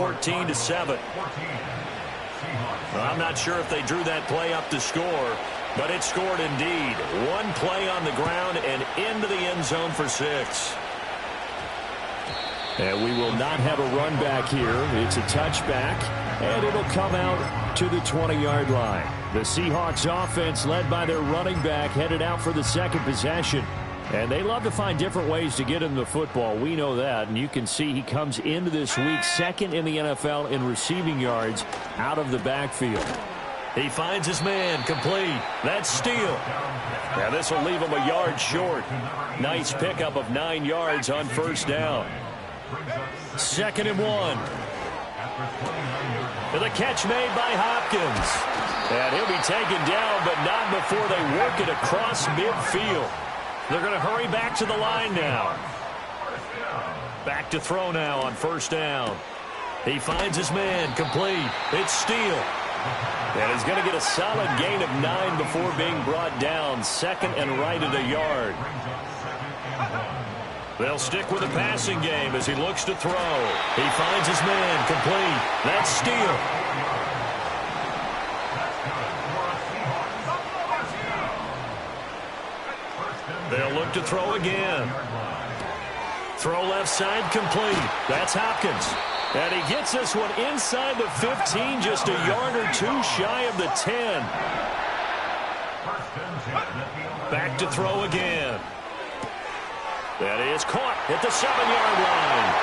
14-7. I'm not sure if they drew that play up to score, but it scored indeed. One play on the ground and into the end zone for 6. And we will not have a run back here. It's a touchback, and it'll come out to the 20-yard line. The Seahawks offense, led by their running back, headed out for the second possession. And they love to find different ways to get him the football. We know that. And you can see he comes into this week second in the NFL in receiving yards out of the backfield. He finds his man, complete. That's Steele. Now this will leave him a yard short. Nice pickup of 9 yards on first down. 2nd and 1. The catch made by Hopkins. And he'll be taken down, but not before they work it across midfield. They're going to hurry back to the line now. Back to throw now on first down. He finds his man, complete. It's Steele. And he's going to get a solid gain of 9 before being brought down. 2nd and right at a yard. They'll stick with the passing game as he looks to throw. He finds his man, complete. That's Steele. They'll look to throw again. Throw left side, complete. That's Hopkins. And he gets this one inside the 15, just a yard or 2 shy of the 10. Back to throw again. That is caught at the 7-yard line.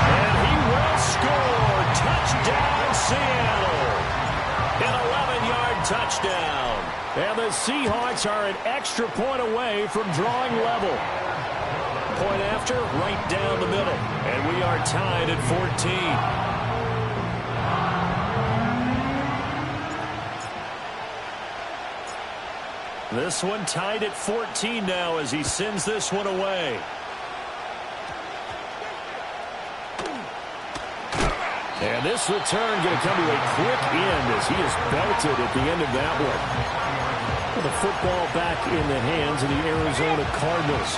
And he will score. Touchdown, Seattle. An 11-yard touchdown. And the Seahawks are an extra point away from drawing level. Point after, right down the middle. And we are tied at 14. This one tied at 14 now as he sends this one away. And this return going to come to a quick end as he is belted at the end of that one. The football back in the hands of the Arizona Cardinals.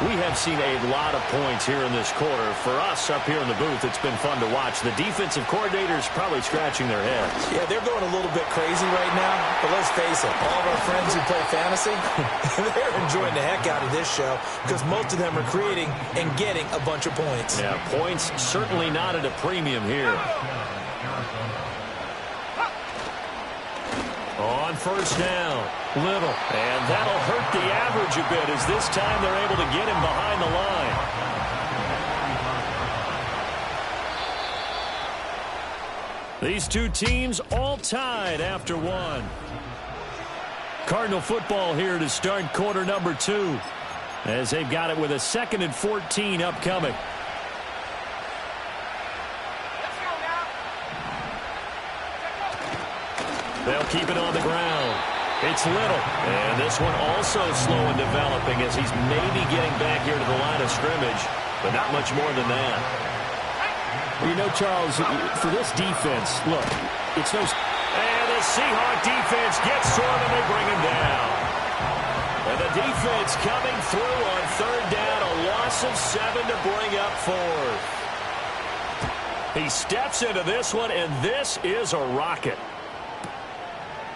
We have seen a lot of points here in this quarter. For us up here in the booth, it's been fun to watch. The defensive coordinators probably scratching their heads. Yeah, they're going a little bit crazy right now. But let's face it, all of our friends who play fantasy, they're enjoying the heck out of this show because most of them are creating and getting a bunch of points. Yeah, points certainly not at a premium here. On first down, Little. And that'll hurt the average a bit as this time they're able to get him behind the line. These two teams all tied after one. Cardinal football here to start quarter number 2 as they've got it with a 2nd and 14 upcoming. They'll keep it on the ground. It's Little. And this one also slow in developing as he's maybe getting back here to the line of scrimmage, but not much more than that. You know, Charles, for this defense, look, it's no... And the Seahawk defense gets to him and they bring him down. And the defense coming through on third down, a loss of 7 to bring up 4. He steps into this one, and this is a rocket.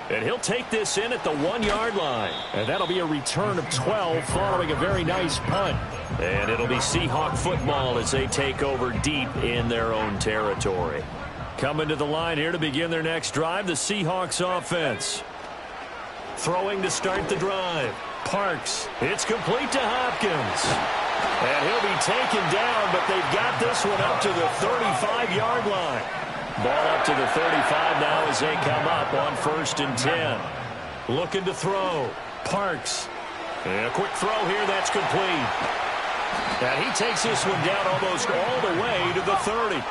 And he'll take this in at the 1-yard line. And that'll be a return of 12 following a very nice punt. And it'll be Seahawk football as they take over deep in their own territory. Coming to the line here to begin their next drive, the Seahawks offense. Throwing to start the drive. Parks. It's complete to Hopkins. And he'll be taken down, but they've got this one up to the 35-yard line. Ball up to the 35 now as they come up on 1st and 10. Looking to throw. Parks. And a quick throw here, that's complete. And he takes this one down almost all the way to the 30.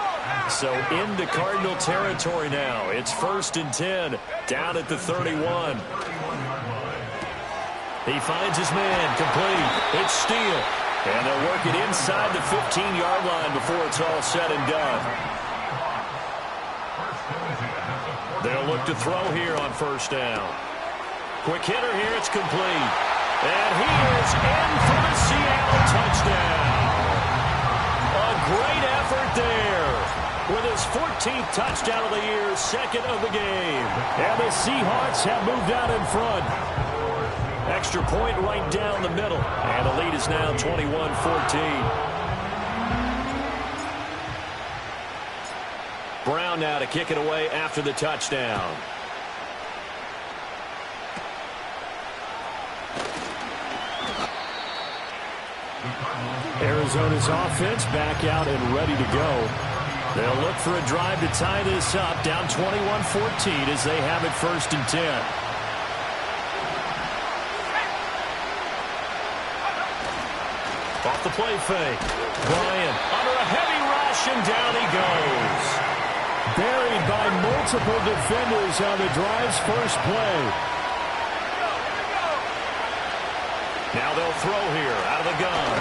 So into Cardinal territory now. It's 1st and 10, down at the 31. He finds his man, complete. It's Steele. And they'll work it inside the 15-yard line before it's all said and done. They'll look to throw here on 1st down. Quick hitter here, it's complete. And he is in for the Seattle touchdown. A great effort there. with his 14th touchdown of the year, second of the game. And the Seahawks have moved out in front. Extra point right down the middle. And the lead is now 21-14. Brown now to kick it away after the touchdown. Arizona's offense back out and ready to go. They'll look for a drive to tie this up, down 21-14 as they have it 1st and 10. Off the play fake. Bryant under a heavy rush, and down he goes. Buried by multiple defenders on the drive's first play. Now they'll throw here out of the gun.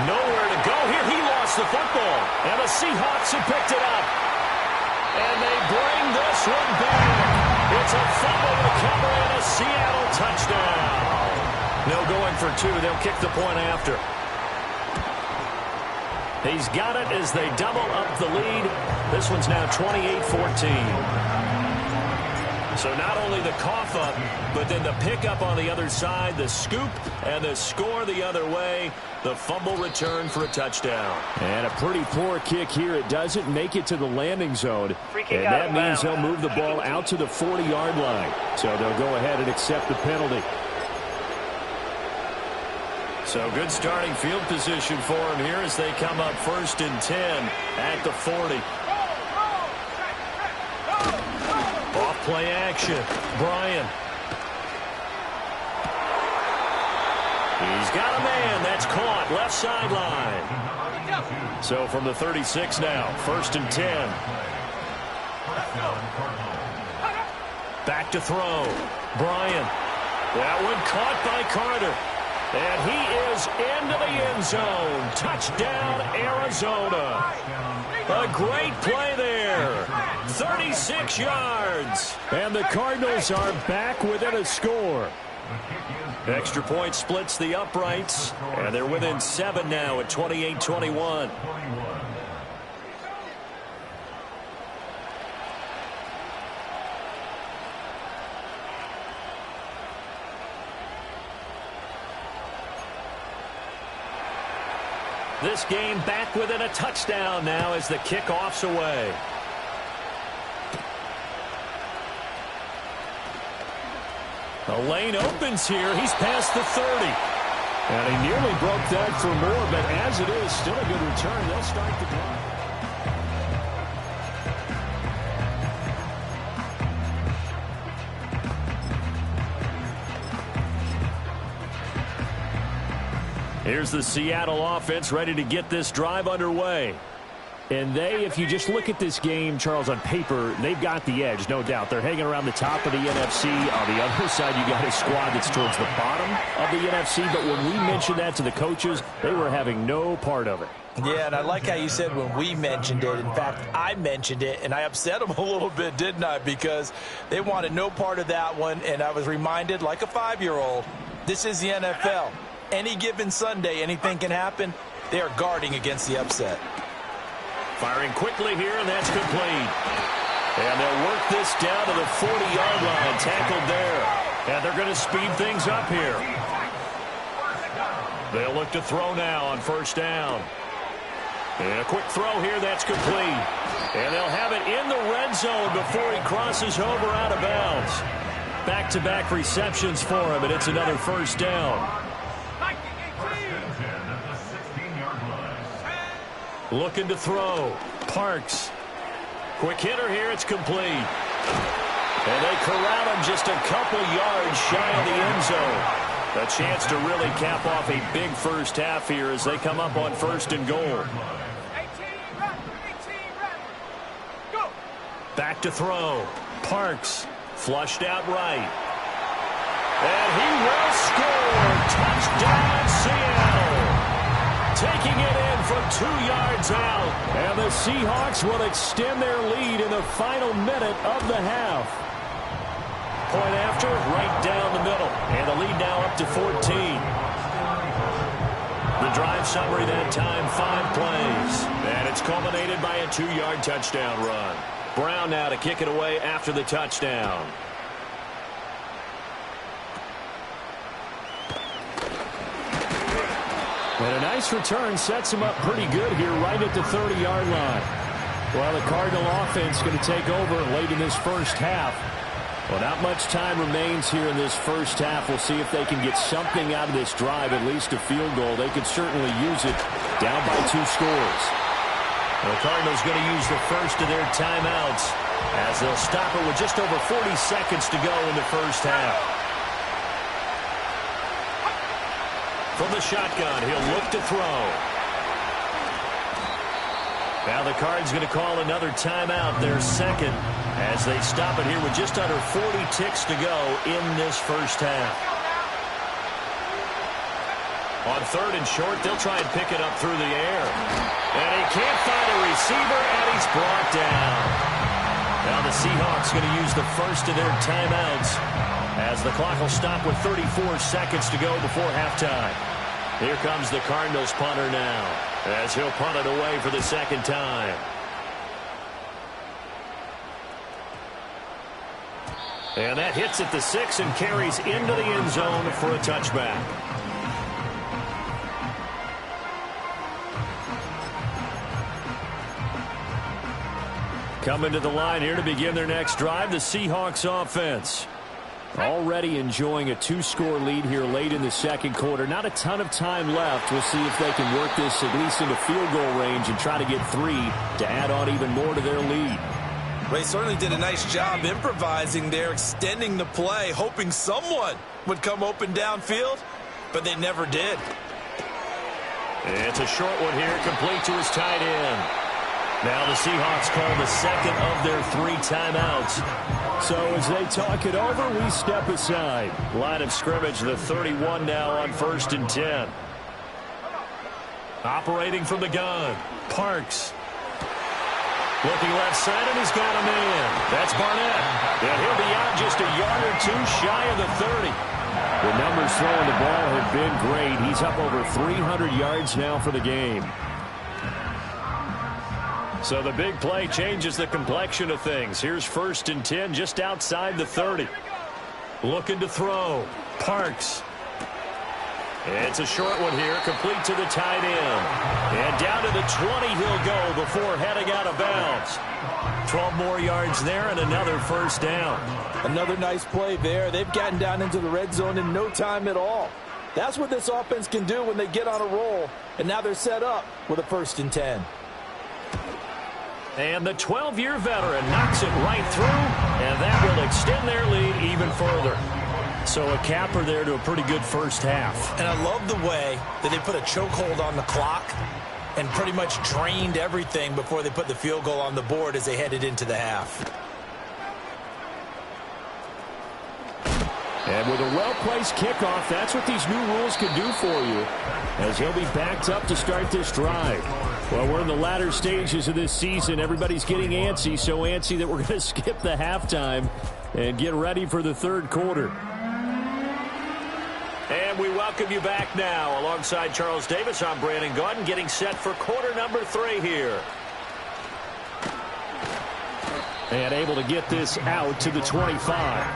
Nowhere to go here. He lost the football. And the Seahawks have picked it up. And they bring this one back. It's a fumble recovery and a Seattle touchdown. No going for two. They'll kick the point after. He's got it as they double up the lead. This one's now 28-14. So not only the cough up, but then the pickup on the other side, the scoop, and the score the other way. The fumble return for a touchdown. And a pretty poor kick here. It doesn't make it to the landing zone. And that means they'll move the ball out to the 40-yard line. So they'll go ahead and accept the penalty. So good starting field position for him here as they come up 1st and 10 at the 40. Off play action. Bryant. He's got a man. That's caught. Left sideline. So from the 36 now, 1st and 10. Back to throw. Bryant. That one caught by Carter. And he is into the end zone. Touchdown, Arizona. A great play there. 36 yards. And the Cardinals are back within a score. Extra point splits the uprights. And they're within 7 now at 28-21. This game back within a touchdown now as the kickoff's away. The lane opens here. He's past the 30. And he nearly broke that for more, but as it is, still a good return. They'll start the drive. Here's the Seattle offense ready to get this drive underway. And they, if you just look at this game, Charles, on paper, they've got the edge, no doubt. They're hanging around the top of the NFC. On the other side, you got a squad that's towards the bottom of the NFC. But when we mentioned that to the coaches, they were having no part of it. Yeah, and I like how you said when we mentioned it. In fact, I mentioned it, and I upset them a little bit, didn't I? Because they wanted no part of that one, and I was reminded, like a 5-year-old, this is the NFL. Any given Sunday, anything can happen. They are guarding against the upset. Firing quickly here, and that's complete. And they'll work this down to the 40-yard line, tackled there. And they're going to speed things up here. They'll look to throw now on 1st down. And a quick throw here, that's complete. And they'll have it in the red zone before he crosses over out of bounds. Back-to-back receptions for him, and it's another 1st down. Looking to throw. Parks. Quick hitter here. It's complete. And they corral him just a couple yards shy of the end zone. A chance to really cap off a big first half here as they come up on 1st and goal. Back to throw. Parks. Flushed out right. And he will score. Touchdown, Seattle. Taking it in from 2 yards out. And the Seahawks will extend their lead in the final minute of the half. Point after, right down the middle. And the lead now up to 14. The The drive summary that time, 5 plays. And it's culminated by a 2-yard touchdown run. Brown now to kick it away after the touchdown. And a nice return sets him up pretty good here right at the 30-yard line. Well, the Cardinal offense going to take over late in this first half. Well, not much time remains here in this first half. We'll see if they can get something out of this drive, at least a field goal. They could certainly use it down by 2 scores. The Cardinals going to use the first of their timeouts as they'll stop it with just over 40 seconds to go in the first half. From the shotgun, he'll look to throw. Now the Cards going to call another timeout, their second, as they stop it here with just under 40 ticks to go in this first half. On 3rd and short, they'll try and pick it up through the air. And he can't find a receiver, and he's brought down. Now the Seahawks going to use the first of their timeouts as the clock will stop with 34 seconds to go before halftime. Here comes the Cardinals punter now as he'll punt it away for the second time. And that hits at the 6 and carries into the end zone for a touchback. Coming to the line here to begin their next drive, the Seahawks offense. Already enjoying a 2-score lead here late in the second quarter. Not a ton of time left. We'll see if they can work this at least into field goal range and try to get 3 to add on even more to their lead. They certainly did a nice job improvising there, extending the play, hoping someone would come open downfield, but they never did. It's a short one here, complete to his tight end. Now the Seahawks call the second of their 3 timeouts. So as they talk it over, we step aside. Line of scrimmage, the 31 now on 1st and 10. Operating from the gun, Parks. Looking left side, and he's got a man. That's Barnett. And he'll be out just a yard or 2 shy of the 30. The numbers throwing the ball have been great. He's up over 300 yards now for the game. So the big play changes the complexion of things. Here's 1st and 10 just outside the 30. Looking to throw. Parks. It's a short one here, complete to the tight end. And down to the 20 he'll go before heading out of bounds. 12 more yards there and another first down. Another nice play there. They've gotten down into the red zone in no time at all. That's what this offense can do when they get on a roll. And now they're set up with a 1st and 10. And the 12-year veteran knocks it right through, and that will extend their lead even further. So a capper there to a pretty good first half. And I love the way that they put a chokehold on the clock and pretty much drained everything before they put the field goal on the board as they headed into the half. And with a well-placed kickoff, that's what these new rules can do for you, as he'll be backed up to start this drive. Well, we're in the latter stages of this season. Everybody's getting antsy, so antsy that we're going to skip the halftime and get ready for the 3rd quarter. And we welcome you back now. Alongside Charles Davis, I'm Brandon Gaudin, getting set for quarter number 3 here. And able to get this out to the 25.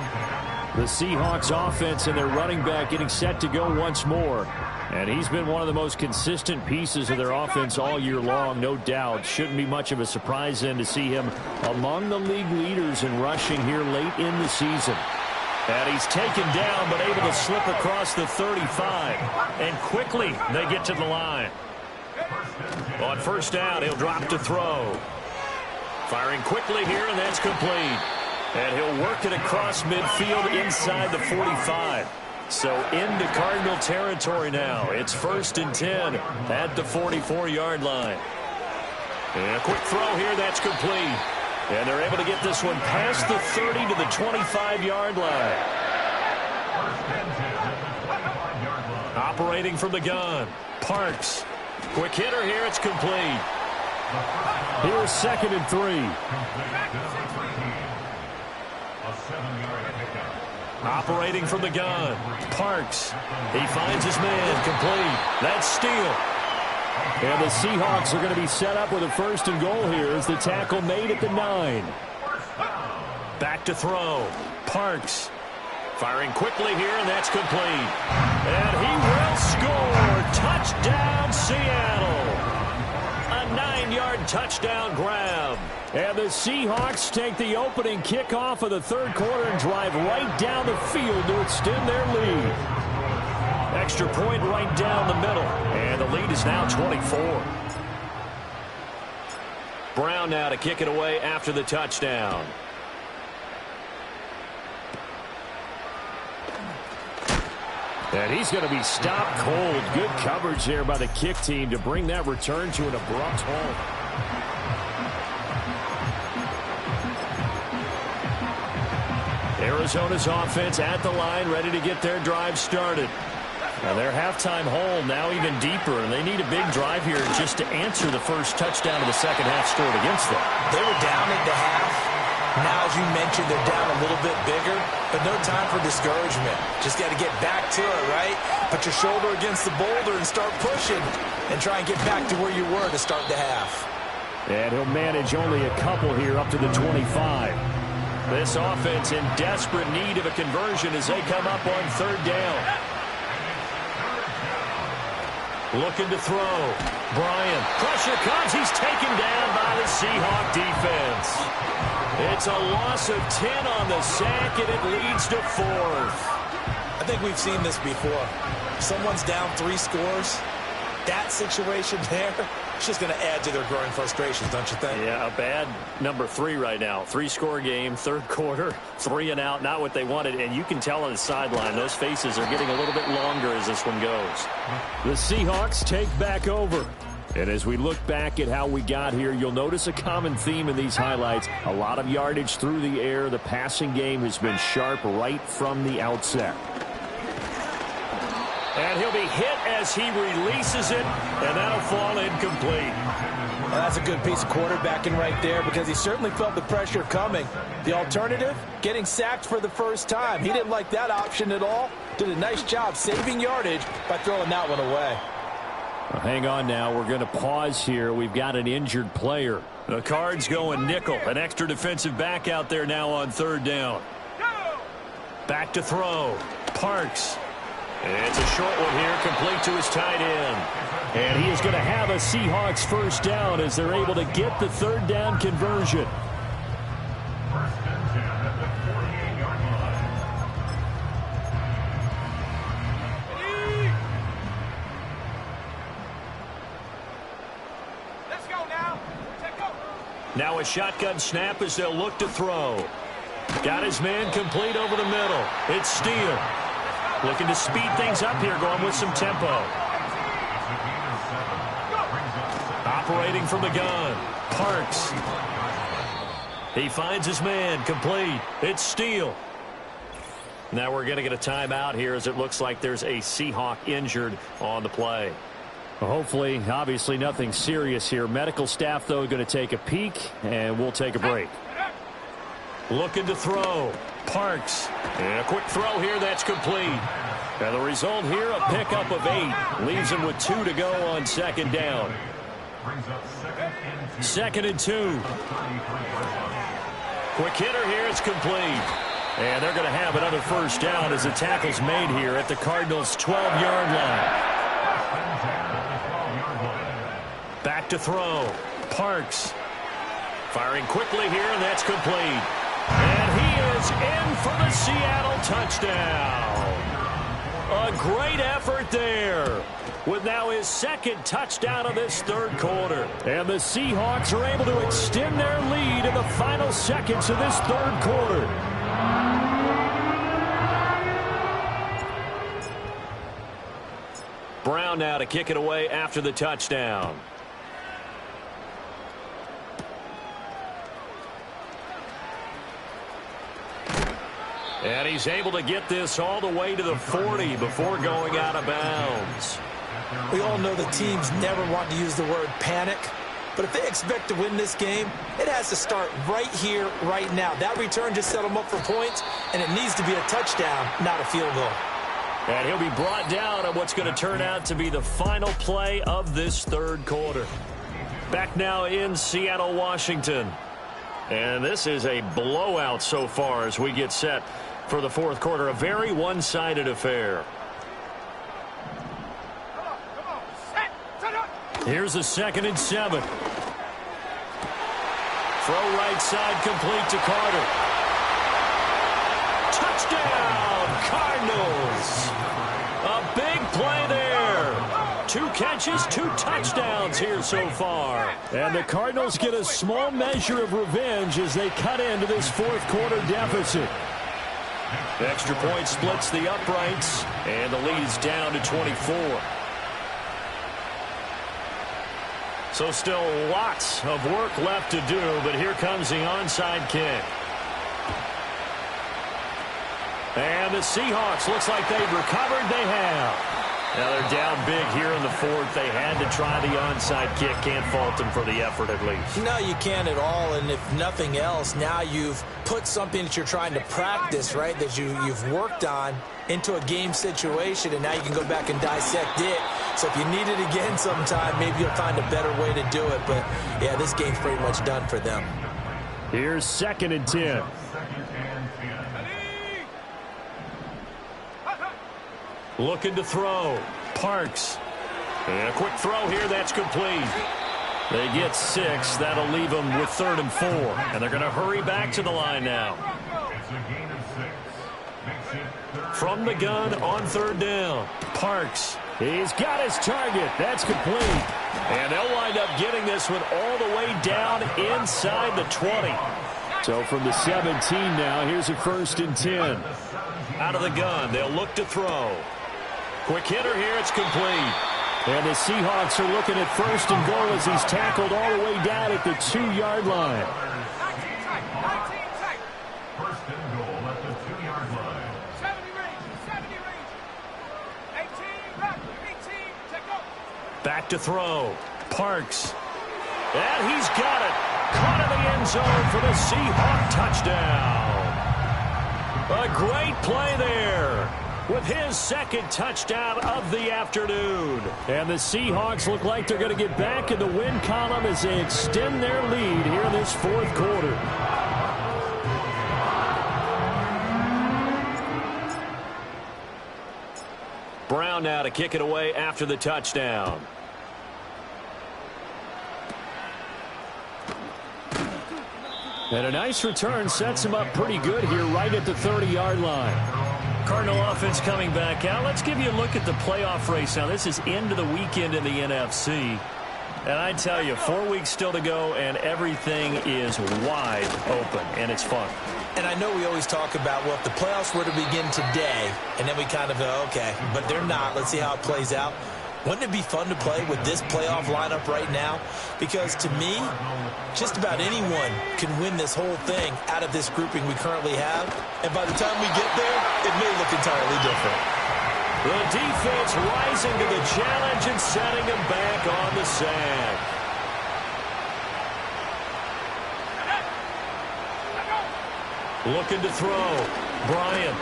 The Seahawks offense and their running back getting set to go once more. And he's been one of the most consistent pieces of their offense all year long, no doubt. Shouldn't be much of a surprise then to see him among the league leaders in rushing here late in the season. And he's taken down but able to slip across the 35. And quickly they get to the line. On 1st down, he'll drop to throw. Firing quickly here, and that's complete. And he'll work it across midfield inside the 45. So into Cardinal territory now. It's 1st and 10 at the 44-yard line. And a quick throw here, that's complete. And they're able to get this one past the 30 to the 25-yard line. Operating from the gun, Parks. Quick hitter here, it's complete. Here's 2nd and 3. Operating from the gun, Parks. He finds his man, complete. That's steal. And the Seahawks are going to be set up with a 1st and goal here as the tackle made at the 9. Back to throw, Parks. Firing quickly here, and that's complete. And he will score. Touchdown, Seattle. A 9-yard touchdown grab. And the Seahawks take the opening kickoff of the 3rd quarter and drive right down the field to extend their lead. Extra point right down the middle. And the lead is now 24. Brown now to kick it away after the touchdown. And he's going to be stopped cold. Good coverage there by the kick team to bring that return to an abrupt halt. Arizona's offense at the line, ready to get their drive started. Now their halftime hole now even deeper, and they need a big drive here just to answer the first touchdown of the second half scored against them. They were down at the half. Now, as you mentioned, they're down a little bit bigger, but no time for discouragement. Just got to get back to it, right? Put your shoulder against the boulder and start pushing and try and get back to where you were to start the half. And he'll manage only a couple here up to the 25. This offense in desperate need of a conversion as they come up on 3rd down. Looking to throw. Bryant. Pressure comes. He's taken down by the Seahawk defense. It's a loss of 10 on the sack, and it leads to 4th. I think we've seen this before. Someone's down 3 scores. That situation there, it's just going to add to their growing frustrations, don't you think? Yeah, a bad number 3 right now. 3-score game, 3rd quarter, 3 and out, not what they wanted. And you can tell on the sideline, those faces are getting a little bit longer as this one goes. The Seahawks take back over. And as we look back at how we got here, you'll notice a common theme in these highlights. A lot of yardage through the air. The passing game has been sharp right from the outset. And he'll be hit as he releases it, and that'll fall incomplete. Well, that's a good piece of quarterbacking right there because he certainly felt the pressure coming. The alternative, getting sacked for the first time. He didn't like that option at all. Did a nice job saving yardage by throwing that one away. Well, hang on now. We're going to pause here. We've got an injured player. The Cards going nickel. An extra defensive back out there now on 3rd down. Back to throw. Parks. It's a short one here, complete to his tight end. And he is going to have a Seahawks 1st down as they're able to get the 3rd down conversion. Let's go now. Now a shotgun snap as they'll look to throw. Got his man complete over the middle. It's Steele. Looking to speed things up here, going with some tempo. Operating from the gun, Parks. He finds his man, complete. It's Steele. Now we're going to get a timeout here as it looks like there's a Seahawk injured on the play. Well, hopefully, obviously nothing serious here. Medical staff, though, going to take a peek, and we'll take a break. Looking to throw. Parks. And a quick throw here that's complete. And the result here, a pickup of 8. Leaves him with 2 to go on 2nd down. 2nd and 2. Quick hitter here, it's complete. And they're going to have another 1st down as the tackle's made here at the Cardinals' 12-yard line. Back to throw. Parks. Firing quickly here, and that's complete. And he is in for the Seattle touchdown. A great effort there with now his 2nd touchdown of this 3rd quarter. And the Seahawks are able to extend their lead in the final seconds of this 3rd quarter. Brown now to kick it away after the touchdown. And he's able to get this all the way to the 40 before going out of bounds. We all know the teams never want to use the word panic, But if they expect to win this game, it has to start right here, right now. That return just set them up for points, and it needs to be a touchdown, not a field goal. And he'll be brought down on what's going to turn out to be the final play of this third quarter. Back now in Seattle, Washington. And this is a blowout so far as we get set for the fourth quarter. A very one-sided affair. Here's a 2nd and 7. Throw right side complete to Carter. Touchdown, Cardinals. A big play there. 2 catches, 2 touchdowns here so far. And the Cardinals get a small measure of revenge as they cut into this fourth quarter deficit. The extra point splits the uprights, and the lead is down to 24. So still lots of work left to do, but here comes the onside kick. And the Seahawks, looks like they've recovered. They have. Now they're down big here in the fourth. They had to try the onside kick. Can't fault them for the effort at least. No, you can't at all. And if nothing else, now you've put something that you're trying to practice, right, that you've worked on into a game situation, and now you can go back and dissect it. So if you need it again sometime, maybe you'll find a better way to do it. But, yeah, this game's pretty much done for them. Here's 2nd and 10. Looking to throw. Parks. And a quick throw here. That's complete. They get 6. That'll leave them with 3rd and 4. And they're going to hurry back to the line now. From the gun on 3rd down. Parks. He's got his target. That's complete. And they'll wind up getting this one all the way down inside the 20. So from the 17 now, here's a 1st and 10. Out of the gun, they'll look to throw. Quick hitter here, it's complete. And the Seahawks are looking at 1st and goal as he's tackled all the way down at the 2-yard line. 1st and goal at the 2-yard line. 70 range. 18, check up. Back to throw. Parks. And he's got it. Caught in the end zone for the Seahawk touchdown. A great play there with his 2nd touchdown of the afternoon. And the Seahawks look like they're going to get back in the win column as they extend their lead here in this fourth quarter. Brown now to kick it away after the touchdown. And a nice return sets him up pretty good here right at the 30-yard line. Cardinal offense coming back out. Let's give you a look at the playoff race now. This is into the weekend in the NFC. And I tell you, 4 weeks still to go, and everything is wide open, and it's fun. And I know we always talk about, well, if the playoffs were to begin today, and then we kind of go, okay, but they're not. Let's see how it plays out. Wouldn't it be fun to play with this playoff lineup right now? Because to me, just about anyone can win this whole thing out of this grouping we currently have. And by the time we get there, it may look entirely different. The defense rising to the challenge and setting them back on the sand. Looking to throw. Bryant.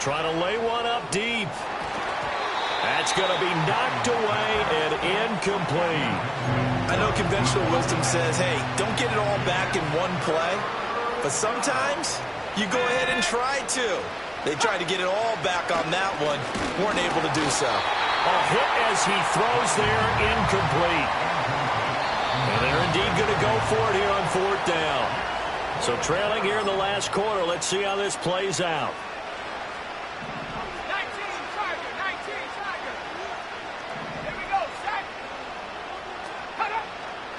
Trying to lay one up deep. That's going to be knocked away and incomplete. I know conventional wisdom says, hey, don't get it all back in one play. But sometimes you go ahead and try to. They tried to get it all back on that one. Weren't able to do so. A hit as he throws there, incomplete. And they're indeed going to go for it here on 4th down. So trailing here in the last quarter. Let's see how this plays out.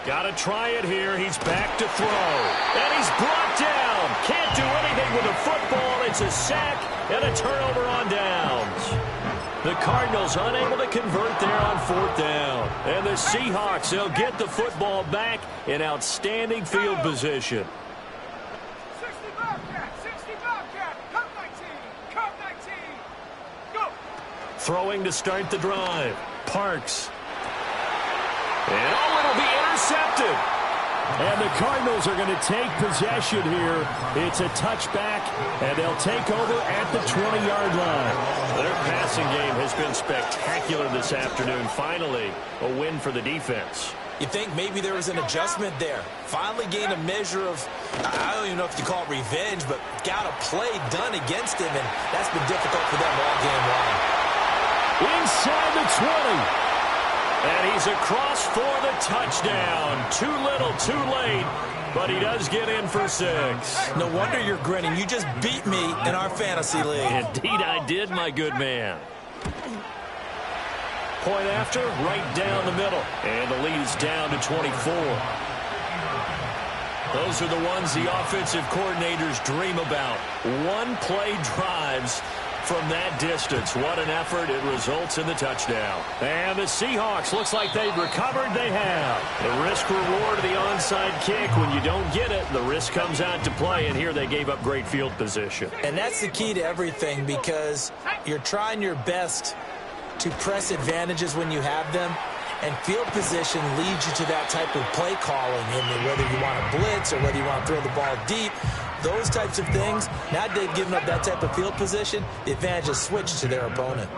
Got to try it here. He's back to throw. And he's brought down. Can't do anything with the football. It's a sack and a turnover on downs. The Cardinals unable to convert there on 4th down. And the Seahawks, they'll get the football back in outstanding field position. 60 Bobcat, come 19, go. Throwing to start the drive. Parks. And it'll be intercepted. intercepted. And the Cardinals are going to take possession here. It's a touchback, and they'll take over at the 20-yard line. Their passing game has been spectacular this afternoon. Finally, a win for the defense. You think maybe there was an adjustment there. Finally gained a measure of, I don't even know if you call it revenge, but got a play done against him, and that's been difficult for them all game long. Inside the 20. And he's across for the touchdown. Too little, too late, but he does get in for 6. No wonder you're grinning. You just beat me in our fantasy league. Indeed I did, my good man. Point after, right down the middle. And the lead is down to 24. Those are the ones the offensive coordinators dream about. One-play drives from that distance. What an effort. It results in the touchdown. And the Seahawks, looks like they've recovered. They have. The risk-reward of the onside kick. When you don't get it, the risk comes out to play. And here they gave up great field position. And that's the key to everything, because you're trying your best to press advantages when you have them. And field position leads you to that type of play calling. And whether you want to blitz or whether you want to throw the ball deep, those types of things, now they've given up that type of field position, the advantage is switched to their opponent.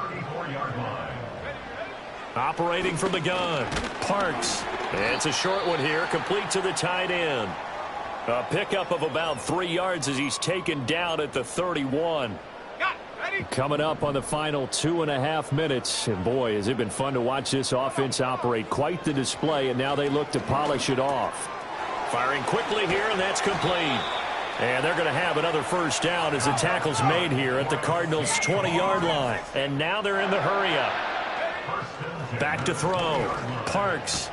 Operating from the gun, Parks. It's a short one here, complete to the tight end. A pickup of about 3 yards as he's taken down at the 31. Coming up on the final 2.5 minutes. And boy, has it been fun to watch this offense operate. Quite the display, and now they look to polish it off. Firing quickly here, and that's complete. And they're going to have another first down as the tackle's made here at the Cardinals' 20-yard line. And now they're in the hurry-up. Back to throw. Parks.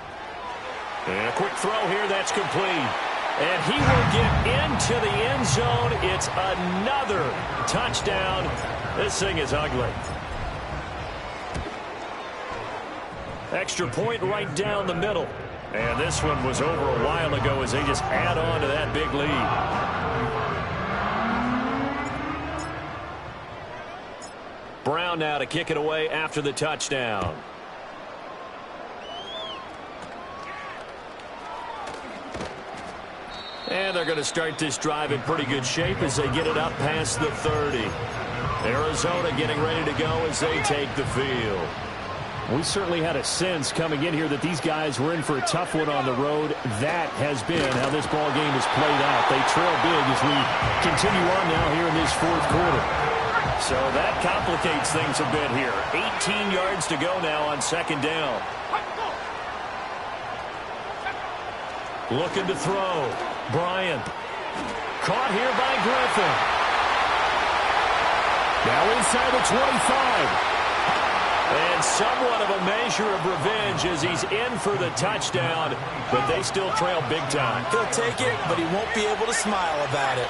And a quick throw here, that's complete. And he will get into the end zone. It's another touchdown. This thing is ugly. Extra point right down the middle. And this one was over a while ago as they just add on to that big lead. Brown now to kick it away after the touchdown. And they're going to start this drive in pretty good shape as they get it up past the 30. Arizona getting ready to go as they take the field. We certainly had a sense coming in here that these guys were in for a tough one on the road. That has been how this ball game has played out. They trail big as we continue on now here in this fourth quarter. So that complicates things a bit here. 18 yards to go now on second down. Looking to throw. Bryant. Caught here by Griffin. Now inside the 25. And somewhat of a measure of revenge as he's in for the touchdown, but they still trail big time. He'll take it, but he won't be able to smile about it.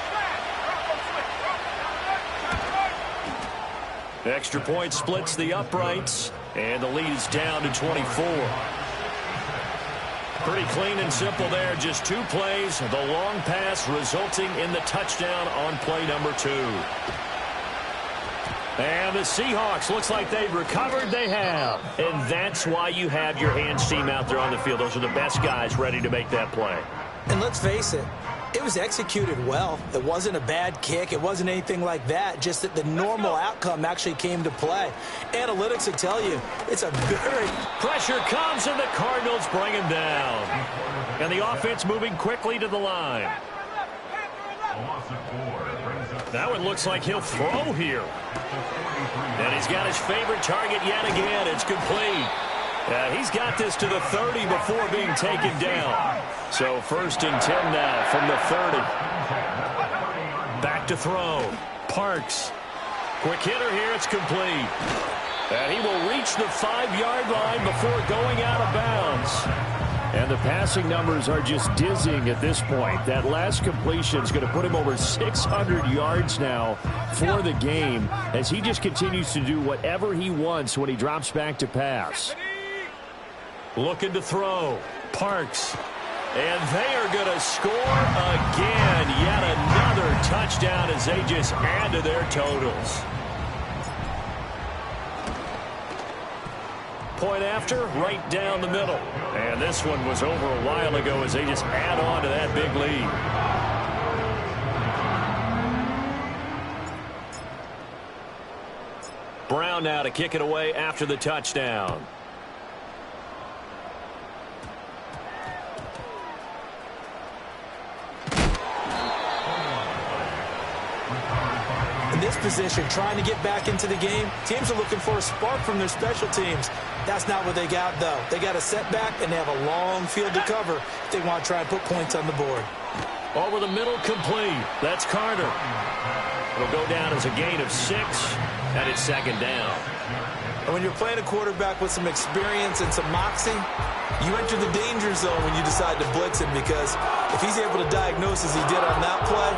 Extra point splits the uprights, and the lead is down to 24. Pretty clean and simple there, just 2 plays. The long pass resulting in the touchdown on play number 2. And the Seahawks, looks like they've recovered. They have. And that's why you have your hands team out there on the field. Those are the best guys ready to make that play. And let's face it, it was executed well. It wasn't a bad kick. It wasn't anything like that. Just that the normal outcome actually came to play. Analytics will tell you it's a very... Pressure comes, and the Cardinals bring him down. And the offense moving quickly to the line. That one looks like he'll throw here. And he's got his favorite target yet again. It's complete. He's got this to the 30 before being taken down. So 1st and 10 now from the 30. Back to throw. Parks. Quick hitter here. It's complete. And he will reach the 5-yard line before going out of bounds. And the passing numbers are just dizzying at this point. That last completion is going to put him over 600 yards now for the game as he just continues to do whatever he wants when he drops back to pass. Looking to throw. Parks. And they are going to score again. Yet another touchdown as they just add to their totals. Point after, right down the middle. And this one was over a while ago as they just add on to that big lead. Brown now to kick it away after the touchdown. In this position, trying to get back into the game, teams are looking for a spark from their special teams. That's not what they got, though. They got a setback, and they have a long field to cover if they want to try and put points on the board. Over the middle, complete. That's Carter. It'll go down as a gain of 6, and it's second down. And when you're playing a quarterback with some experience and some moxie, you enter the danger zone when you decide to blitz him, because if he's able to diagnose as he did on that play,